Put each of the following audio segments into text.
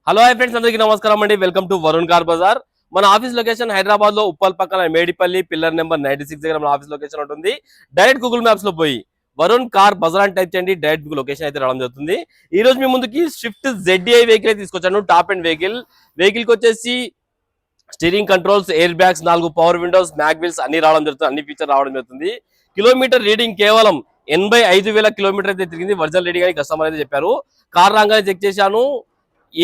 Hello hi friends, అందరికీ నమస్కారం అండి. Welcome to Varun car Bazaar. మన ఆఫీస్ లొకేషన్ హైదరాబాద్ లో ఉప్పల్ పక్కన మేడిపల్లి పిల్లర్ నెంబర్ 96 దగ్గర మన ఆఫీస్ లొకేషన్ ఉంటుంది. డైరెక్ట్ గూగుల్ మ్యాప్స్ లో పోయి వరుణ్ కార్ బజార్ అని టైప్ చేయండి, డైరెక్ట్ లొకేషన్ అయితే రావడం జరుగుతుంది. ఈ రోజు మీ ముందుకి స్విఫ్ట్ ZDI వెహికల్ అయితే తీసుకొచ్చాను. టాప్ అండ్ వెహికల్ కి వచ్చేసి steering controls, air bags, 4 power windows, mag wheels అన్ని రావడం జరుగుతుంది. అన్ని ఫీచర్ రావడం జరుగుతుంది. కిలోమీటర్ రీడింగ్ కేవలం 85,000 కిలోమీటర్ అయితే తిరిగింది. ఒరిజినల్ రీడింగ్ అని కస్టమర్ అయితే చెప్పారు. కార్ రాగానే చెక్ చేశాను,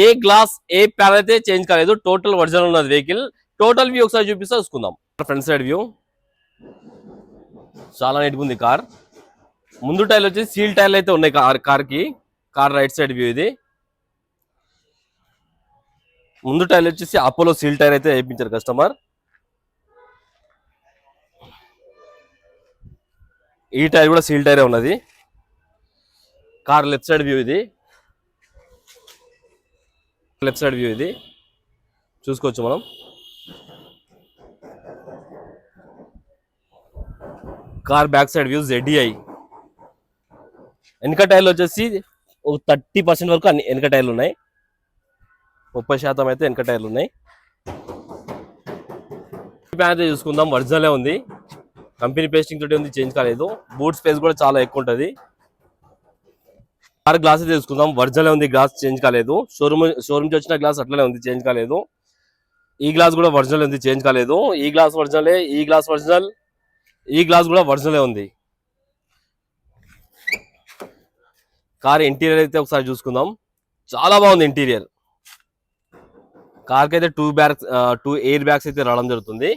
ఏ గ్లాస్ ఏ ప్యానల్ అయితే చేంజ్ కాలేదు. టోటల్ ఒరిజినల్ ఉన్నది వెహికల్. టోటల్ వ్యూ ఒకసారి చూపిస్తా చూసుకుందాం. ఫ్రంట్ సైడ్ వ్యూ చాలా నీట్గా ఉంది కార్. ముందు టైర్లు వచ్చి సీల్ టైర్లు అయితే ఉన్నాయి కార్ రైట్ సైడ్ వ్యూ. ఇది ముందు టైర్లు వచ్చేసి అపోలో సీల్ టైర్ అయితే వేయించారు కస్టమర్. ఈ టైర్ కూడా సీల్ టైరే ఉన్నది. కార్ లెఫ్ట్ సైడ్ వ్యూ ఇది చూసుకోవచ్చు మనం. Car back side view ZDI. వెనక టైర్లు వచ్చేసి 30% వరకు అన్ని వెనక టైర్లు ఉన్నాయి. 30% అయితే వెనక టైర్లు ఉన్నాయి. అయితే చూసుకుందాం, ఒరిజినలే ఉంది. కంపెనీ పేస్టింగ్ తోటి ఉంది, చేంజ్ కాలేదు. బూట్ స్పేస్ కూడా చాలా ఎక్కువ ఉంటుంది. కార్ గ్లాస్ అయితే చూసుకుందాం, ఒరిజినలే ఉంది, గ్లాస్ చేంజ్ కాలేదు. షోరూమ్ నుంచి వచ్చిన గ్లాస్ అట్లనే ఉంది, చేంజ్ కాలేదు. ఈ గ్లాస్ కూడా ఒరిజినల్ ఉంది, చేంజ్ కాలేదు. ఈ గ్లాస్ ఒరిజినలే, ఈ గ్లాస్ ఒరిజినల్, ఈ గ్లాస్ కూడా ఒరిజినలే ఉంది. కార్ ఇంటీరియర్ అయితే ఒకసారి చూసుకుందాం. చాలా బాగుంది ఇంటీరియర్. కార్కి అయితే 2 ఎయిర్ బ్యాగ్స్ అయితే రావడం జరుగుతుంది.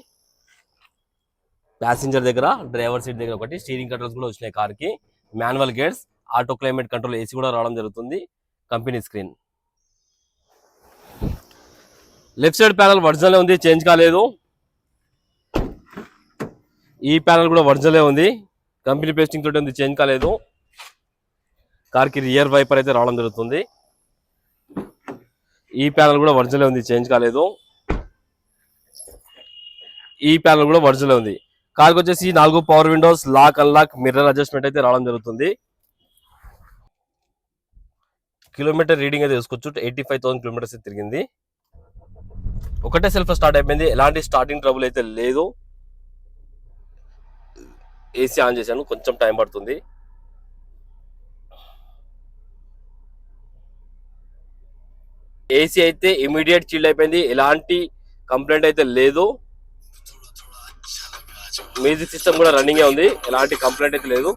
ప్యాసింజర్ దగ్గర, డ్రైవర్ సీట్ దగ్గర ఒకటి. స్టీరింగ్ కంట్రోల్స్ కూడా వచ్చినాయి కార్కి. Manual gears, auto climate control, AC కూడా రావడం జరుగుతుంది. Company screen. Left side panel ఒరిజినలే ఉంది, చేంజ్ కాలేదు. ఈ ప్యానల్ కూడా ఒరిజినలే ఉంది, కంపెనీ పేస్టింగ్ తోటి ఉంది, చేంజ్ కాలేదు. కార్కి రియర్ వైపర్ అయితే రావడం జరుగుతుంది. ఈ ప్యానల్ కూడా ఒరిజినలే ఉంది, చేంజ్ కాలేదు. ఈ ప్యానల్ కూడా ఒరిజినలే ఉంది. కార్కి వచ్చేసి 4 power windows, lock unlock, mirror adjustment అయితే రావడం జరుగుతుంది. కిలోమీటర్ రీడింగ్ అయితే చూసుకోవచ్చు. 85,000 కిలోమీటర్స్ తిరిగింది. ఒకటే సెల్ఫ్ స్టార్ట్ అయిపోయింది. ఎలాంటి స్టార్టింగ్ ట్రబుల్ అయితే లేదు. ఏసీ ఆన్ చేశాను, కొంచెం టైం పడుతుంది. ఏసీ అయితే ఇమీడియట్ చిల్డ్ అయిపోయింది, ఎలాంటి కంప్లైంట్ అయితే లేదు. మ్యూజిక్ సిస్టమ్ కూడా రన్నింగ్ ఉంది, ఎలాంటి కంప్లైంట్ అయితే లేదు.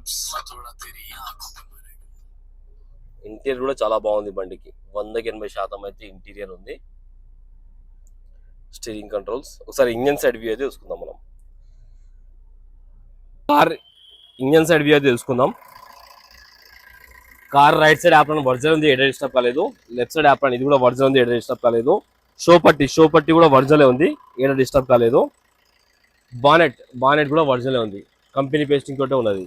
ఇంటీరియర్ కూడా చాలా బాగుంది. బండికి 100కి 80% అయితే ఇంటీరియర్ ఉంది. Steering controls. ఒకసారి ఇంజన్ సైడ్ వ్యూ అయితే చూసుకుందాం మనం. కార్ ఇంజన్ సైడ్ వ్యూ అయితే తెలుసుకుందాం. Car right side apron original ఉంది, ఎడ డిస్టర్బ్ కాలేదు. లెఫ్ట్ సైడ్ యాప్రాన్ ఇది కూడా ఒరిజినల్ ఉంది, ఎడ డిస్టర్బ్ కాలేదు. షో పట్టి కూడా ఒరిజినలే ఉంది, ఎడ డిస్టర్బ్ కాలేదు. బానెట్ కూడా ఒరిజినలే ఉంది, కంపెనీ పేస్టింగ్ తోటే ఉన్నది.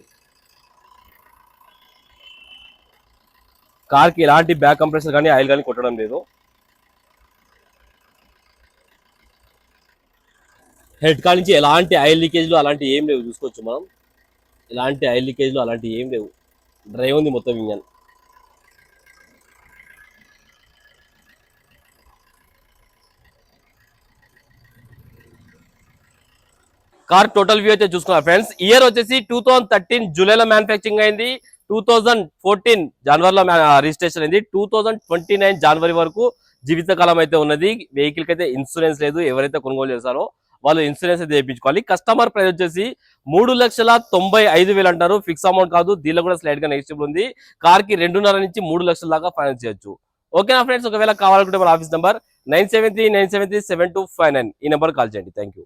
కార్కి ఎలాంటి బ్యాక్ కంప్రెసర్ కానీ ఆయిల్ కానీ కొట్టడం లేదు. హెడ్ కార్ నుంచి ఎలాంటి ఆయిల్ లీకేజ్లు అలాంటి ఏం లేవు, చూసుకోవచ్చు మనం. ఎలాంటి ఆయిల్ లీకేజ్లు అలాంటి ఏం లేవు. డ్రైవ్ ఉంది మొత్తం ఇంజన్. కార్ టోటల్ వ్యూ అయితే చూసుకున్నా ఫ్రెండ్స్. ఇయర్ వచ్చేసి 2013 జూలైలో మ్యానుఫ్యాక్చరింగ్ అయింది. 2014 జనవరిలో రిజిస్ట్రేషన్ అయింది. 2029 జనవరి వరకు జీవితకాలం అయితే ఉన్నది. వెహికల్ కి అయితే ఇన్సూరెన్స్ లేదు. ఎవరైతే కొనుగోలు చేస్తారో వాళ్ళు ఇన్సూరెన్స్ అయితే చేయించుకోవాలి. కస్టమర్ ప్రైస్ వచ్చేసి 3,95,000 అంటారు. ఫిక్స్ అమౌంట్ కాదు, దీనిలో కూడా స్లైడ్ గా నెగిటివ్ ఉంది. కార్ కి 2.5 నుంచి 3 లక్షల దాకా ఫైనాన్స్ చేయొచ్చు. ఓకేనా ఫ్రెండ్స్, ఒకవేళ కావాలనుకుంటే మన ఆఫీస్ నెంబర్ 973973729 ఈ నెంబర్ కాల్ చేయండి. Thank you.